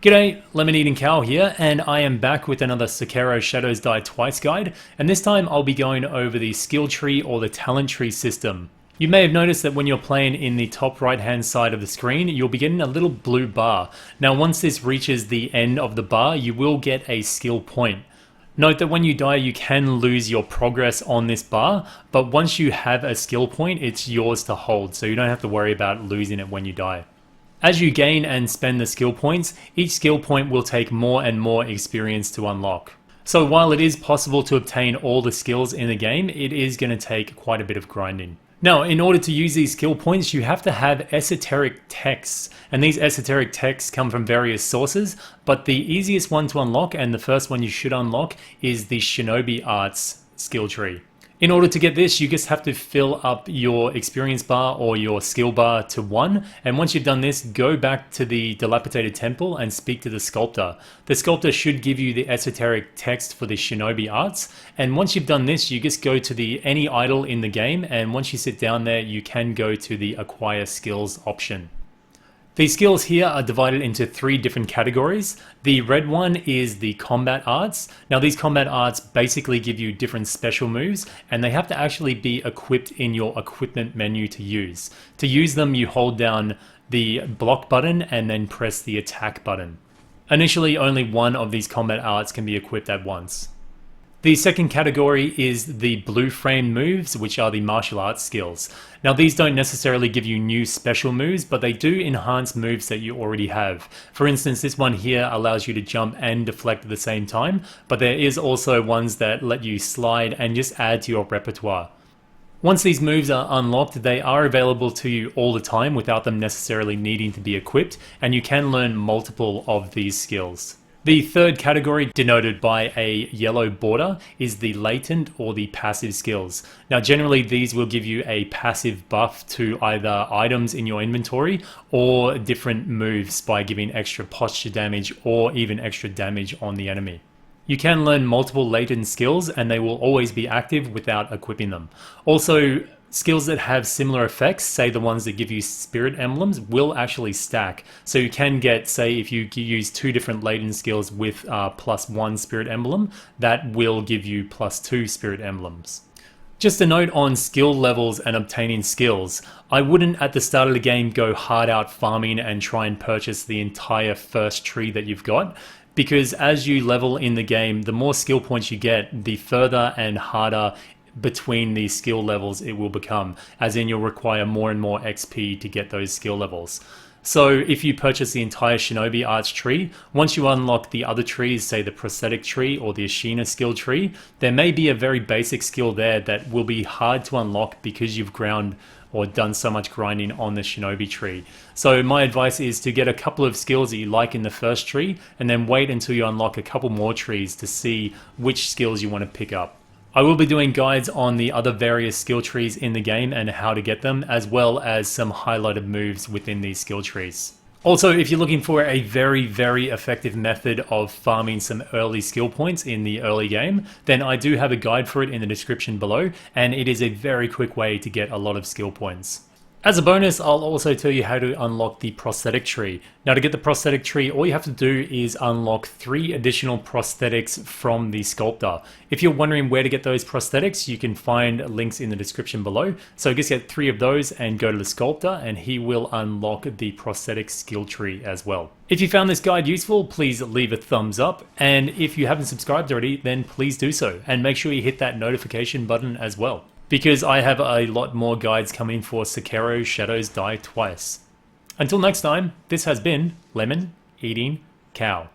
G'day, Lemon Eating Cow here, and I am back with another Sekiro Shadows Die Twice guide, and this time I'll be going over the skill tree or the talent tree system. You may have noticed that when you're playing in the top right hand side of the screen, you'll be getting a little blue bar. Now once this reaches the end of the bar, you will get a skill point. Note that when you die, you can lose your progress on this bar, but once you have a skill point, it's yours to hold, so you don't have to worry about losing it when you die. As you gain and spend the skill points, each skill point will take more and more experience to unlock. So while it is possible to obtain all the skills in the game, it is going to take quite a bit of grinding. Now, in order to use these skill points, you have to have esoteric texts, and these esoteric texts come from various sources, but the easiest one to unlock, and the first one you should unlock, is the Shinobi Arts skill tree. In order to get this, you just have to fill up your experience bar or your skill bar to 1, and once you've done this, go back to the dilapidated temple and speak to the sculptor. The sculptor should give you the esoteric text for the Shinobi Arts, and once you've done this, you just go to any idol in the game, and once you sit down there, you can go to the acquire skills option. These skills here are divided into 3 different categories. The red one is the combat arts. Now these combat arts basically give you different special moves, and they have to actually be equipped in your equipment menu to use. To use them, you hold down the block button and then press the attack button. Initially, only one of these combat arts can be equipped at once. The second category is the blue frame moves, which are the martial arts skills. Now these don't necessarily give you new special moves, but they do enhance moves that you already have. For instance, this one here allows you to jump and deflect at the same time, but there is also ones that let you slide and just add to your repertoire. Once these moves are unlocked, they are available to you all the time without them necessarily needing to be equipped, and you can learn multiple of these skills. The third category, denoted by a yellow border, is the latent or the passive skills. Now generally these will give you a passive buff to either items in your inventory or different moves by giving extra posture damage or even extra damage on the enemy. You can learn multiple latent skills and they will always be active without equipping them. Also, skills that have similar effects, say the ones that give you spirit emblems, will actually stack. So you can get, say if you use 2 different latent skills with +1 spirit emblem, that will give you +2 spirit emblems. Just a note on skill levels and obtaining skills. I wouldn't at the start of the game go hard out farming and try and purchase the entire first tree that you've got, because as you level in the game, the more skill points you get, the further and harder between these skill levels it will become, as in you'll require more and more XP to get those skill levels. So if you purchase the entire Shinobi Arts tree, once you unlock the other trees, say the Prosthetic tree or the Ashina skill tree, there may be a very basic skill there that will be hard to unlock because you've ground or done so much grinding on the Shinobi tree. So my advice is to get a couple of skills that you like in the first tree and then wait until you unlock a couple more trees to see which skills you want to pick up. I will be doing guides on the other various skill trees in the game and how to get them, as well as some highlighted moves within these skill trees. Also, if you're looking for a very effective method of farming some early skill points in the early game, then I do have a guide for it in the description below, and it is a very quick way to get a lot of skill points. As a bonus, I'll also tell you how to unlock the prosthetic tree. Now to get the prosthetic tree, all you have to do is unlock 3 additional prosthetics from the sculptor. If you're wondering where to get those prosthetics, you can find links in the description below. So just get 3 of those and go to the sculptor and he will unlock the prosthetic skill tree as well. If you found this guide useful, please leave a thumbs up. And if you haven't subscribed already, then please do so. And make sure you hit that notification button as well, because I have a lot more guides coming for Sekiro Shadows Die Twice. Until next time, this has been Lemon Eating Cow.